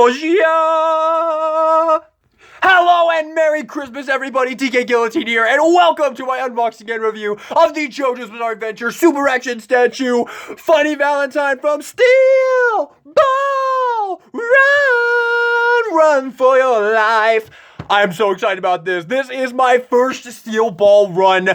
Nausea! Hello and Merry Christmas, everybody. TK Guillotine here, and welcome to my unboxing and review of the Jojos Bizarre Adventure Super Action Statue Funny Valentine from Steel Ball Run! Run for your life! I'm so excited about this. This is my first Steel Ball Run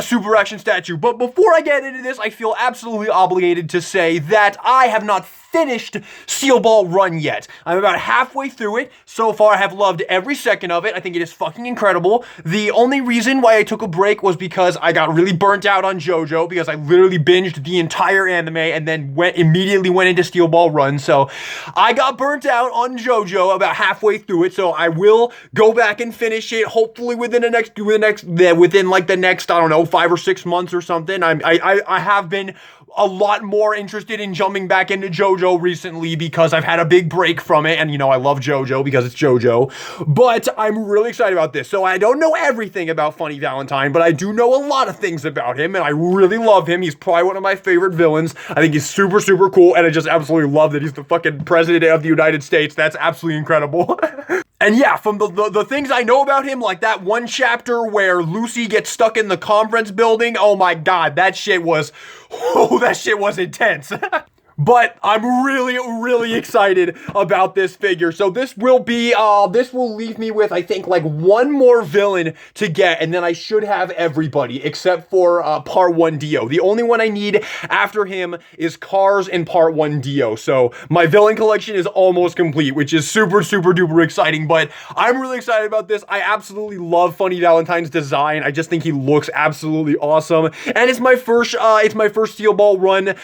Super Action Statue. But before I get into this, I feel absolutely obligated to say that I have not finished Steel Ball Run yet. I'm about halfway through it. So far, I have loved every second of it. I think it is fucking incredible. The only reason why I took a break was because I got really burnt out on JoJo, because I literally binged the entire anime and then immediately went into Steel Ball Run. So I got burnt out on JoJo about halfway through it. So I will go back and finish it, hopefully within the next, I don't know, 5 or 6 months or something. I have been a lot more interested in jumping back into JoJo recently because I've had a big break from it, and you know I love JoJo because it's JoJo, but I'm really excited about this. So I don't know everything about Funny Valentine, but I do know a lot of things about him, and I really love him. He's probably one of my favorite villains. I think he's super, super cool, and I just absolutely love that he's the fucking president of the United States. That's absolutely incredible. And yeah, from the things I know about him, like that one chapter where Lucy gets stuck in the conference building, oh my god, that shit was intense. But I'm really, really excited about this figure. So this will leave me with, I think, like one more villain to get, and then I should have everybody except for Part 1 Dio. The only one I need after him is Cars in Part 1 Dio. So my villain collection is almost complete, which is super, super duper exciting, but I'm really excited about this. I absolutely love Funny Valentine's design. I just think he looks absolutely awesome, and it's my first Steel Ball Run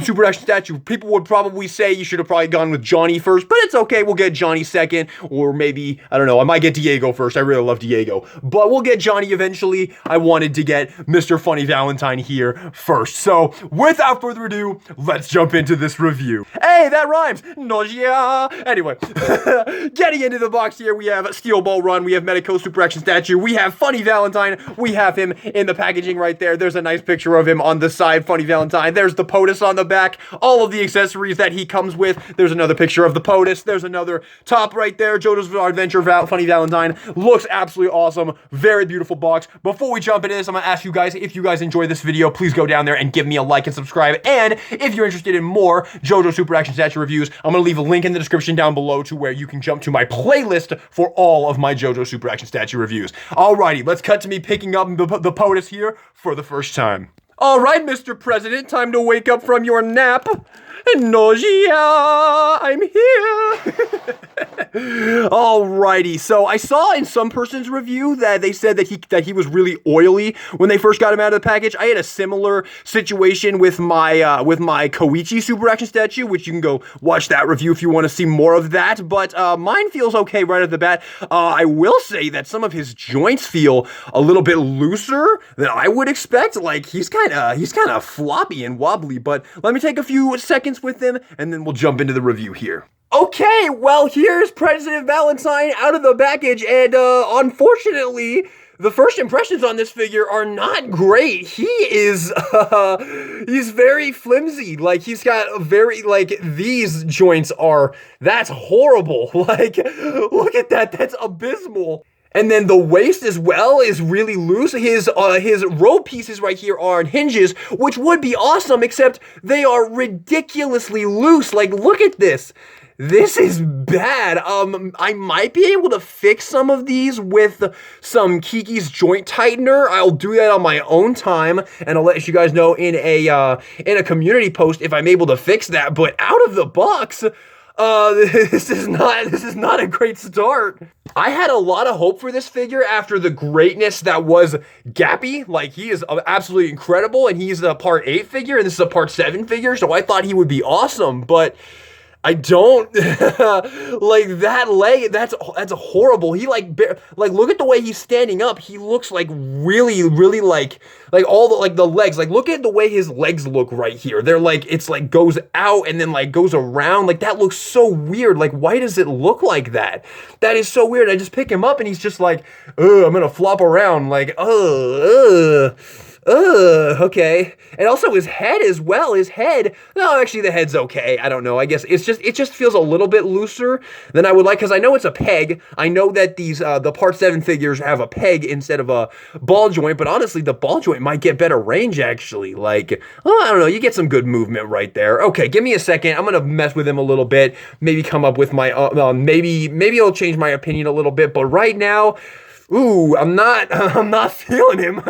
Super Action Statue. People would probably say you should have probably gone with Johnny first, but it's okay. We'll get Johnny second, or maybe, I don't know, I might get Diego first. I really love Diego, but we'll get Johnny eventually. I wanted to get Mr. Funny Valentine here first. So without further ado, let's jump into this review. Hey, that rhymes. Nausea. Anyway, getting into the box here, we have Steel Ball Run, we have Medicos Super Action Statue, we have Funny Valentine, we have him in the packaging right there. There's a nice picture of him on the side, Funny Valentine. There's the POTUS on the back, all of the accessories that he comes with. There's another picture of the POTUS. There's another top right there. Jojos Bizarre Adventure Funny Valentine. Looks absolutely awesome. Very beautiful box. Before we jump into this, I'm gonna ask you guys, if you guys enjoy this video, please go down there and give me a like and subscribe. And if you're interested in more JoJo Super Action Statue reviews, I'm gonna leave a link in the description down below to where you can jump to my playlist for all of my JoJo Super Action Statue reviews. Alrighty, let's cut to me picking up the POTUS here for the first time. All right, Mr. President, time to wake up from your nap. Nausea, I'm here. Alrighty, so I saw in some person's review that they said that he was really oily when they first got him out of the package. I had a similar situation with my Koichi Super Action Statue, which you can go watch that review if you want to see more of that. But mine feels okay right at the bat. I will say that some of his joints feel a little bit looser than I would expect. Like he's kind of floppy and wobbly. But let me take a few seconds with him, and then we'll jump into the review here. Okay, well, here's President Valentine out of the package, and unfortunately, the first impressions on this figure are not great. He is, he's very flimsy. Like, he's got a very, like, these joints are, that's horrible. Like, look at that, that's abysmal. And then the waist as well is really loose. His robe pieces right here are on hinges, which would be awesome, except they are ridiculously loose. Like, look at this. This is bad. I might be able to fix some of these with some Kiki's joint tightener. I'll do that on my own time, and I'll let you guys know in a community post if I'm able to fix that. But out of the box, this is not a great start. I had a lot of hope for this figure after the greatness that was Gappy. Like, he is absolutely incredible, and he's a Part 8 figure, and this is a Part 7 figure, so I thought he would be awesome, but I don't, like, that leg, that's horrible. He, like, look at the way he's standing up. He looks, like, really, really, like all the, like, the legs. Like, look at the way his legs look right here. They're, like, it's, like, goes out and then, like, goes around. Like, that looks so weird. Like, why does it look like that? That is so weird. I just pick him up and he's just like, I'm gonna flop around. Like, Ugh, okay. And also his head as well. His head, no, actually the head's okay. I don't know. I guess it just feels a little bit looser than I would like, because I know it's a peg. I know that these the Part 7 figures have a peg instead of a ball joint, but honestly, the ball joint might get better range actually. Like, oh, I don't know, you get some good movement right there. Okay, give me a second. I'm gonna mess with him a little bit. Maybe come up with my maybe it'll change my opinion a little bit, but right now, ooh, I'm not I'm not feeling him.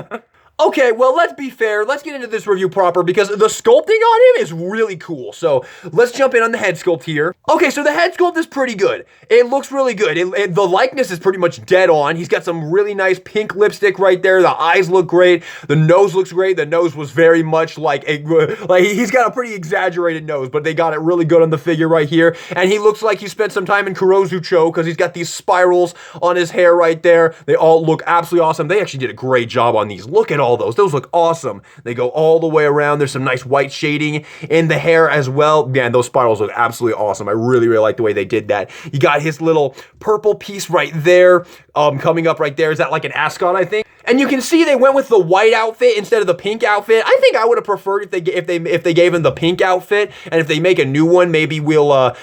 Okay, well, let's be fair. Let's get into this review proper because the sculpting on him is really cool. So let's jump in on the head sculpt here. Okay, so the head sculpt is pretty good. It looks really good. The likeness is pretty much dead on. He's got some really nice pink lipstick right there. The eyes look great. The nose looks great. The nose was very much like he's got a pretty exaggerated nose, but they got it really good on the figure right here. And he looks like he spent some time in Kurozucho because he's got these spirals on his hair right there. They all look absolutely awesome. They actually did a great job on these. Look at all those look awesome. They go all the way around. There's some nice white shading in the hair as well. Man, those spirals look absolutely awesome. I really like the way they did that. You got his little purple piece right there, coming up right there. Is that like an ascot, I think? And you can see they went with the white outfit instead of the pink outfit. I think I would have preferred if they gave him the pink outfit, and if they make a new one, maybe we'll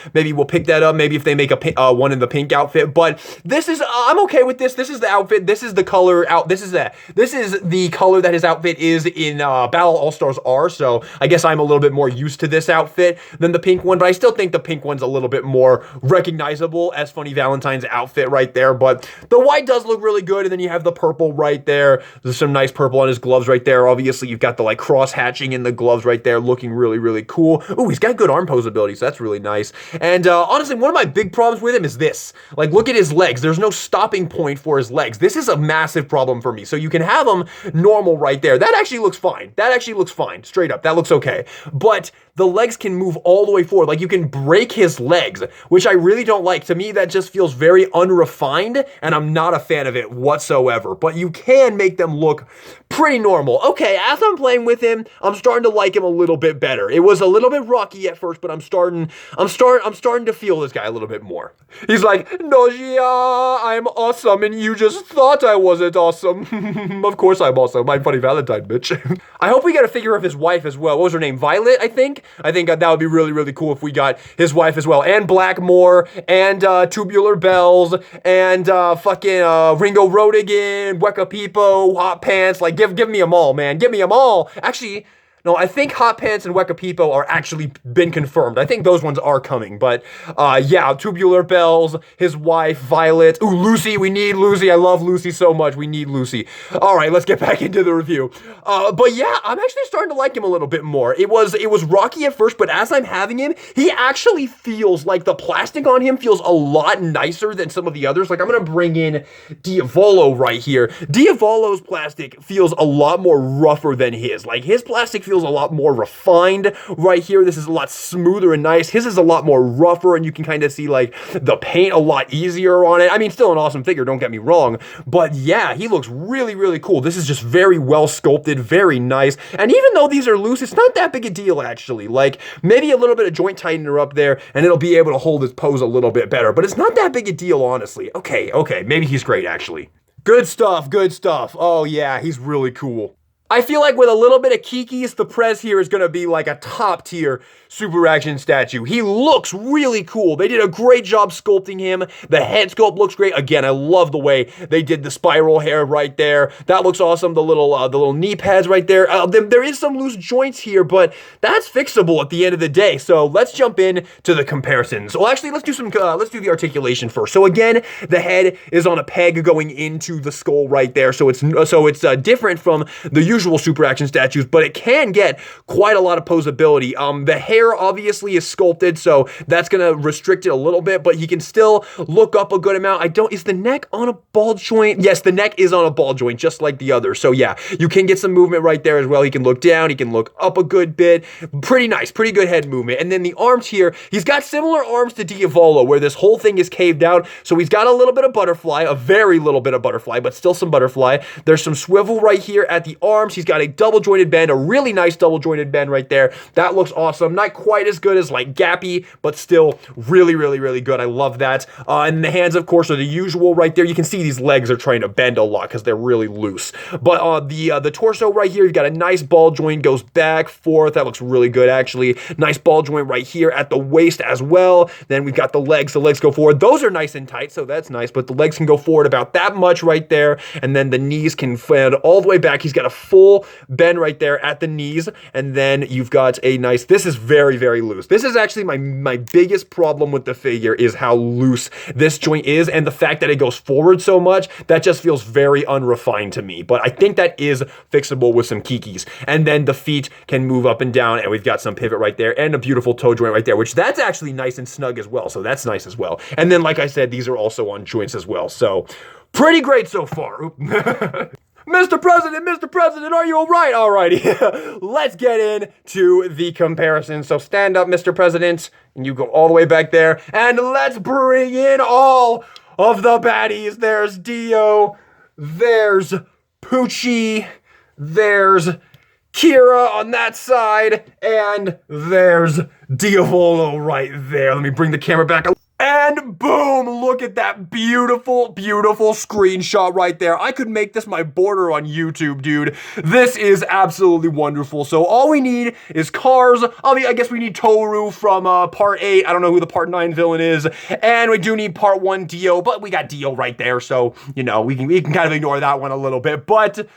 pick that up. Maybe if they make a one in the pink outfit. But this is I'm okay with this. This is the outfit. This is the color out. This is the color that his outfit is in Battle All Stars R. So I guess I'm a little bit more used to this outfit than the pink one. But I still think the pink one's a little bit more recognizable as Funny Valentine's outfit right there. But the white does look really good, and then you have the purple right there. There's some nice purple on his gloves right there. Obviously, you've got the like cross hatching in the gloves right there, looking really cool. Ooh, he's got good arm pose ability, so that's really nice. And honestly, one of my big problems with him is this. Like, look at his legs. There's no stopping point for his legs. This is a massive problem for me. So you can have him normal right there. That actually looks fine. That actually looks fine. Straight up, that looks okay. But the legs can move all the way forward. Like, you can break his legs, which I really don't like. To me, that just feels very unrefined, and I'm not a fan of it whatsoever. But you can make them look pretty normal. Okay, as I'm playing with him, I'm starting to like him a little bit better. It was a little bit rocky at first, but I'm starting to feel this guy a little bit more. He's like, Nojia, I'm awesome, and you just thought I wasn't awesome. Of course I'm awesome. I'm Funny Valentine, bitch. I hope we get a figure of his wife as well. What was her name? Violet, I think? I think that would be really cool if we got his wife as well. And Blackmore, and Tubular Bells, and fucking Ringo Rodigan, Weka Pipo, Hot Pants. Like, give me them all, man. Give me them all. Actually, no, I think Hot Pants and Weka Pipo are actually been confirmed. I think those ones are coming. But yeah, Tubular Bells, his wife, Violet. Ooh, Lucy, we need Lucy. I love Lucy so much. We need Lucy. All right, let's get back into the review. But yeah, I'm actually starting to like him a little bit more. It was rocky at first, but as I'm having him, he actually feels like the plastic on him feels a lot nicer than some of the others. Like, I'm going to bring in Diavolo right here. Diavolo's plastic feels a lot more rougher than his. Like, his plastic feels a lot more refined right here. This is a lot smoother and nice. His is a lot more rougher, and you can kind of see like the paint a lot easier on it. I mean, still an awesome figure, don't get me wrong, but yeah, he looks really cool. This is just very well sculpted, very nice. And even though these are loose, it's not that big a deal actually. Like, maybe a little bit of joint tightener up there and it'll be able to hold his pose a little bit better, but it's not that big a deal, honestly. Okay, maybe he's great actually. Good stuff. Oh yeah, he's really cool. I feel like with a little bit of Kiki's, the Prez here is going to be like a top tier super action statue. He looks really cool. They did a great job sculpting him. The head sculpt looks great. Again, I love the way they did the spiral hair right there. That looks awesome. The little knee pads right there. There is some loose joints here, but that's fixable at the end of the day. So let's jump in to the comparisons. Well, actually, let's do the articulation first. So again, the head is on a peg going into the skull right there. So it's different from the usual super action statues, but it can get quite a lot of posability. The hair obviously is sculpted, so that's gonna restrict it a little bit, but he can still look up a good amount. Is the neck on a ball joint? Yes, the neck is on a ball joint, just like the others. So yeah, you can get some movement right there as well. He can look down, he can look up a good bit. Pretty nice, pretty good head movement. And then the arms here, he's got similar arms to Diavolo, where this whole thing is caved out. So he's got a little bit of butterfly, a very little bit of butterfly, but still some butterfly. There's some swivel right here at the arm. arms, he's got a double jointed bend, a really nice double jointed bend right there. That looks awesome. Not quite as good as like Gappy, but still really, really, really good. I love that. And the hands, of course, are the usual right there. You can see these legs are trying to bend a lot because they're really loose. But the torso right here, you've got a nice ball joint, goes back, forth. That looks really good, actually. Nice ball joint right here at the waist as well. Then we've got the legs. The legs go forward. Those are nice and tight, so that's nice. But the legs can go forward about that much right there. And then the knees can bend all the way back. He's got a full bend right there at the knees. And then you've got a nice, this is very, very loose. This is actually my biggest problem with the figure is how loose this joint is. And the fact that it goes forward so much, that just feels very unrefined to me. But I think that is fixable with some kikis. And then the feet can move up and down. And we've got some pivot right there and a beautiful toe joint right there, which that's actually nice and snug as well. So that's nice as well. And then, like I said, these are also on joints as well. So pretty great so far. Mr. President, are you all right? All righty. Let's get into the comparison. So stand up, Mr. President, and you go all the way back there. And let's bring in all of the baddies. There's Dio. There's Poochie. There's Kira on that side. And there's Diavolo right there. Let me bring the camera back. And boom, look at that beautiful, beautiful screenshot right there. I could make this my border on YouTube, dude. This is absolutely wonderful. So all we need is cars. I guess we need Toru from part 8. I don't know who the part 9 villain is. And we do need part 1 Dio, but we got Dio right there. So, you know, we can kind of ignore that one a little bit. But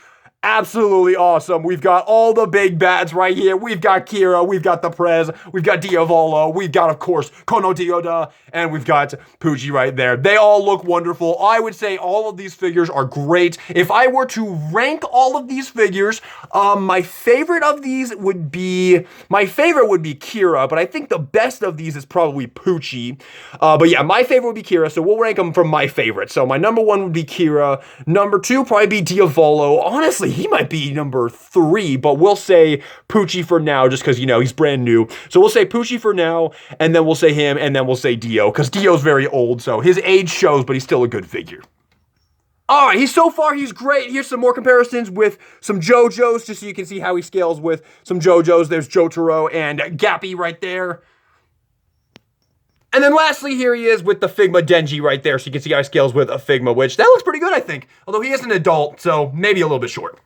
absolutely awesome. We've got all the big bads right here. We've got Kira, we've got the Prez, we've got Diavolo, we've got, of course, Kono Dioda, and we've got Poochie right there. They all look wonderful. I would say all of these figures are great. If I were to rank all of these figures, my favorite would be Kira, but I think the best of these is probably Poochie. But yeah, my favorite would be Kira, so we'll rank them from my favorite. So my number 1 would be Kira. Number 2 probably be Diavolo. Honestly, he might be number 3, but we'll say Poochie for now, just because, you know, he's brand new. So we'll say Poochie for now, and then we'll say him, and then we'll say Dio, because Dio's very old, so his age shows, but he's still a good figure. All right, so far he's great. Here's some more comparisons with some Jojos, just so you can see how he scales with some Jojos. There's Jotaro and Gappy right there. And then lastly, here he is with the Figma Denji right there, so you can see how he scales with a Figma, which that looks pretty good, I think. Although he is an adult, so maybe a little bit short.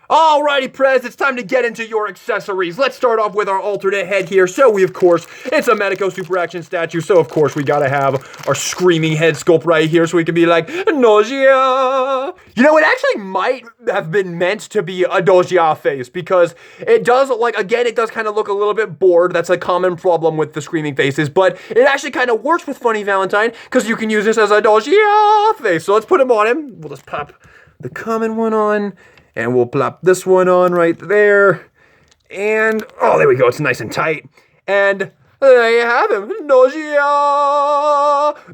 Alrighty, Prez, it's time to get into your accessories. Let's start off with our alternate head here. So it's a Medicos Super Action statue, so of course we gotta have our screaming head sculpt right here so we can be like, nausea. You know, it actually might have been meant to be a Doja face, because it does, like, again, it does kind of look a little bit bored. That's a common problem with the screaming faces, but it actually kind of works with Funny Valentine, because you can use this as a Doja face. So let's put him on him. We'll just pop the common one on. And we'll plop this one on right there. And, oh, there we go. It's nice and tight. And there you have him. Nausea.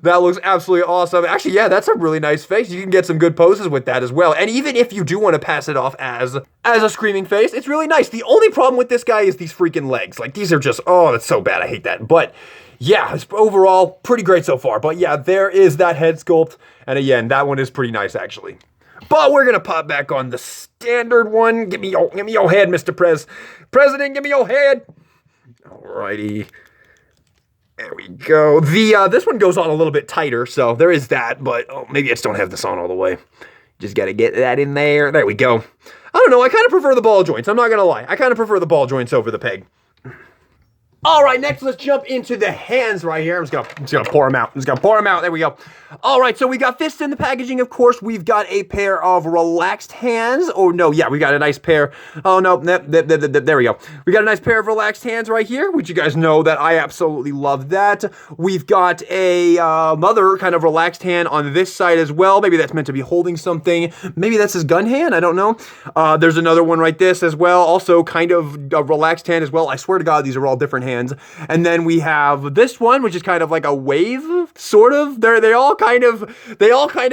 That looks absolutely awesome. Actually, yeah, that's a really nice face. You can get some good poses with that as well. And even if you do want to pass it off as a screaming face, it's really nice. The only problem with this guy is these freaking legs. Like, these are just, oh, that's so bad. I hate that. But yeah, it's overall pretty great so far. But yeah, there is that head sculpt. And again, that one is pretty nice, actually. But we're gonna pop back on the standard one. Give me your head, Mr. President, give me your head. Alrighty. There we go. This one goes on a little bit tighter, so there is that, but maybe I just don't have this on all the way. Just gotta get that in there. There we go. I don't know, I kind of prefer the ball joints. I'm not gonna lie. I kind of prefer the ball joints over the peg. All right, next let's jump into the hands right here. I'm just gonna pour them out. There we go. All right, so we got fists in the packaging, of course. We've got a pair of relaxed hands. Oh, no, yeah, we got a nice pair. Oh, no, there we go. We got a nice pair of relaxed hands right here, which you guys know that I absolutely love that. We've got another kind of relaxed hand on this side as well. Maybe that's meant to be holding something. Maybe that's his gun hand. I don't know. There's another one right this as well. Also kind of a relaxed hand as well. I swear to God, these are all different hands. And then we have this one, which is kind of like a wave, sort of. They all kind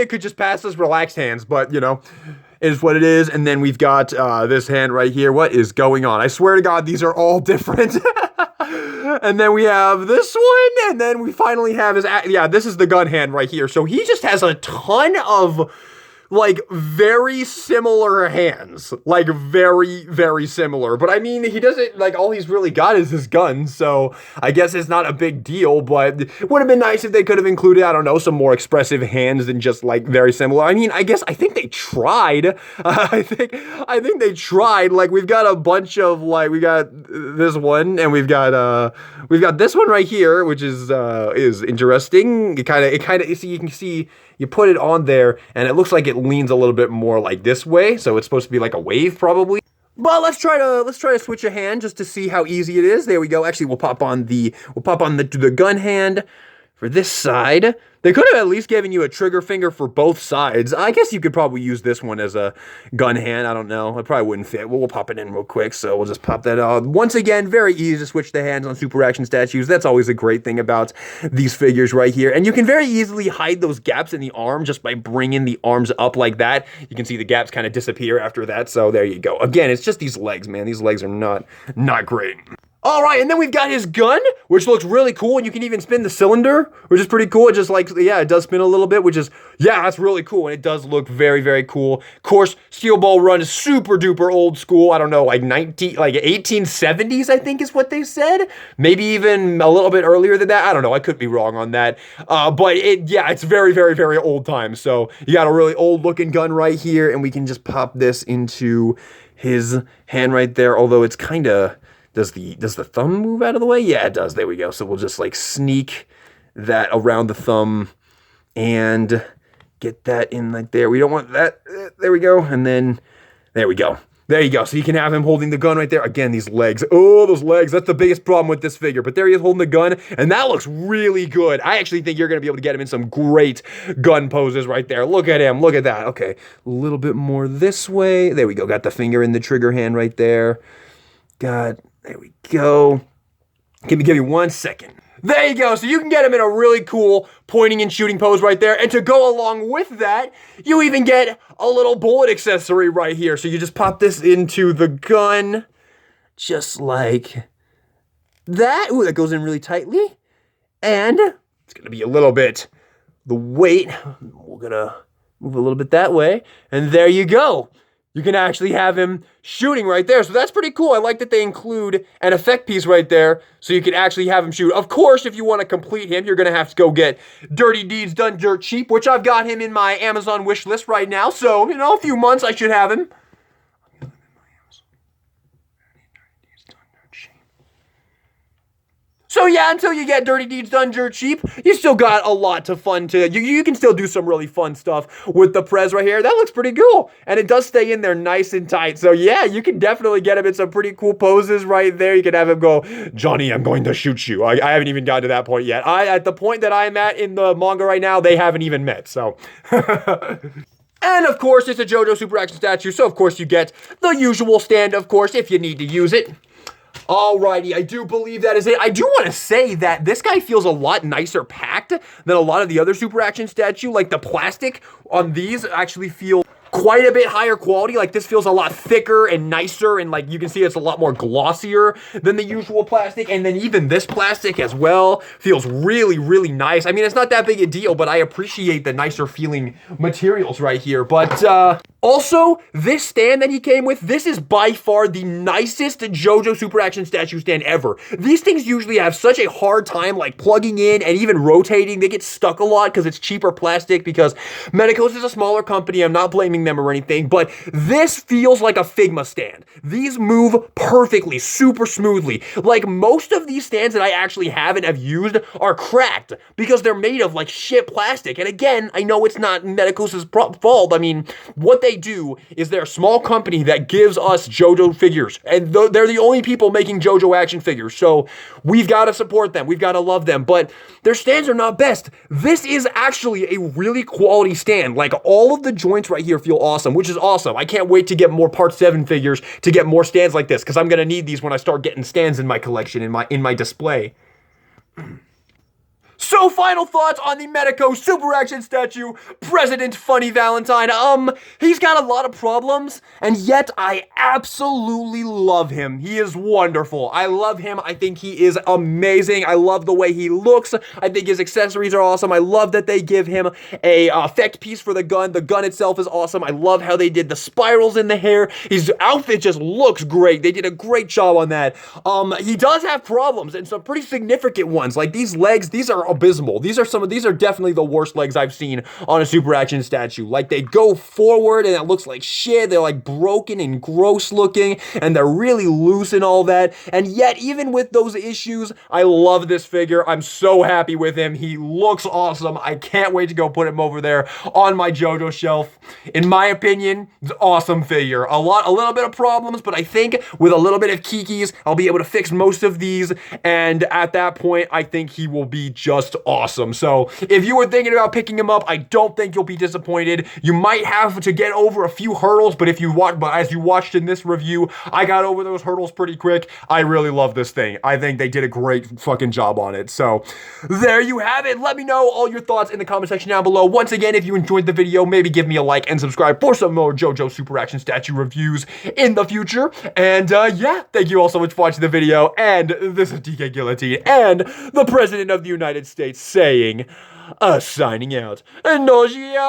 of could just pass as relaxed hands, but you know, it is what it is. And then we've got this hand right here. What is going on? I swear to God, these are all different. And then we have this one, and then we finally have his, yeah, this is the gun hand right here. So he just has a ton of like very similar hands, like very, very similar. But I mean, he doesn't, like, all he's really got is his gun, so I guess it's not a big deal. But it would have been nice if they could have included, I don't know, some more expressive hands than just like very similar. I mean, I think they tried. I think they tried. Like, we've got a bunch of, like, we got this one, and we've got this one right here, which is interesting. It kind of, see, you can see. You put it on there, and it looks like it leans a little bit more like this way, so it's supposed to be like a wave, probably. But let's try to switch a hand just to see how easy it is. There we go. Actually, we'll pop on the gun hand for this side. They could have at least given you a trigger finger for both sides. I guess you could probably use this one as a gun hand. I don't know. It probably wouldn't fit. We'll pop it in real quick, so we'll just pop that on. Once again, very easy to switch the hands on super action statues. That's always a great thing about these figures right here. And you can very easily hide those gaps in the arm just by bringing the arms up like that. You can see the gaps kind of disappear after that, so there you go. Again, it's just these legs, man. These legs are not great. All right, and then we've got his gun, which looks really cool, and you can even spin the cylinder, which is pretty cool. It just like, yeah, it does spin a little bit, which is, yeah, that's really cool, and it does look very, very cool. Of course, Steel Ball Run is super duper old school. I don't know, like 1870s, I think is what they said. Maybe even a little bit earlier than that. I don't know, I could be wrong on that. But it's very, very, very old time. So you got a really old looking gun right here, and we can just pop this into his hand right there, although it's kind of... Does the thumb move out of the way? Yeah, it does. There we go. So we'll just like sneak that around the thumb and get that in like there. We don't want that. There we go. And then there we go. There you go. So you can have him holding the gun right there. Again, these legs. Oh, those legs. That's the biggest problem with this figure. But there he is holding the gun, and that looks really good. I actually think you're going to be able to get him in some great gun poses right there. Look at him. Look at that. Okay, a little bit more this way. There we go. Got the finger in the trigger hand right there. There we go. Give me 1 second. There you go. So you can get him in a really cool pointing and shooting pose right there. And to go along with that, you even get a little bullet accessory right here. So you just pop this into the gun, just like that. Ooh, that goes in really tightly. And it's going to be a little bit, the weight, we're going to move a little bit that way. And there you go. You can actually have him shooting right there. So that's pretty cool. I like that they include an effect piece right there so you can actually have him shoot. Of course, if you want to complete him, you're going to have to go get Dirty Deeds Done Dirt Cheap, which I've got him in my Amazon wish list right now. So, you know, a few months I should have him. So yeah, until you get Dirty Deeds Done Dirt Cheap, you still got a lot of fun to, you can still do some really fun stuff with the Prez right here. That looks pretty cool. And it does stay in there nice and tight. So yeah, you can definitely get him in some pretty cool poses right there. You can have him go, Johnny, I'm going to shoot you. I haven't even gotten to that point yet. At the point that I'm at in the manga right now, they haven't even met, so. And of course, it's a JoJo Super Action statue, so of course you get the usual stand, of course, if you need to use it. Alrighty, I do believe that is it. I do want to say that this guy feels a lot nicer packed than a lot of the other Super Action statue. Like the plastic on these actually feel quite a bit higher quality. Like this feels a lot thicker and nicer, and like you can see it's a lot more glossier than the usual plastic. And then even this plastic as well feels really, really nice. I mean, it's not that big a deal, but I appreciate the nicer feeling materials right here. But also, this stand that he came with, this is by far the nicest JoJo Super Action statue stand ever. These things usually have such a hard time like plugging in and even rotating. They get stuck a lot because it's cheaper plastic, because Medicos is a smaller company. I'm not blaming them or anything, but this feels like a Figma stand. These move perfectly, super smoothly. Like most of these stands that I actually have and have used are cracked because they're made of like shit plastic. And again, I know it's not Medicos' fault. I mean, what they do is they're a small company that gives us JoJo figures, and they're the only people making JoJo action figures, so we've got to support them, we've got to love them, but their stands are not best. This is actually a really quality stand. Like all of the joints right here feel awesome, which is awesome. I can't wait to get more Part 7 figures to get more stands like this, because I'm going to need these when I start getting stands in my collection, in my display. So, final thoughts on the Medicos Super Action statue, President Funny Valentine. He's got a lot of problems, and yet I absolutely love him. He is wonderful. I love him. I think he is amazing. I love the way he looks. I think his accessories are awesome. I love that they give him a effect piece for the gun. The gun itself is awesome. I love how they did the spirals in the hair. His outfit just looks great. They did a great job on that. He does have problems, and some pretty significant ones. Like these legs, these are abysmal. These are definitely the worst legs I've seen on a Super Action statue. Like they go forward and it looks like shit. They're like broken and gross looking, and they're really loose and all that. And yet, even with those issues, I love this figure. I'm so happy with him. He looks awesome. I can't wait to go put him over there on my JoJo shelf. In my opinion, it's an awesome figure. A little bit of problems, but I think with a little bit of kikis, I'll be able to fix most of these. And at that point, I think he will be just awesome. So if you were thinking about picking him up, I don't think you'll be disappointed. You might have to get over a few hurdles, but as you watched in this review, I got over those hurdles pretty quick. I really love this thing. I think they did a great fucking job on it. So there you have it. Let me know all your thoughts in the comment section down below. Once again, if you enjoyed the video, maybe give me a like and subscribe for some more JoJo Super Action statue reviews in the future. And yeah, thank you all so much for watching the video. And this is DK Guillotine and the President of the United States saying, signing out. Nausea.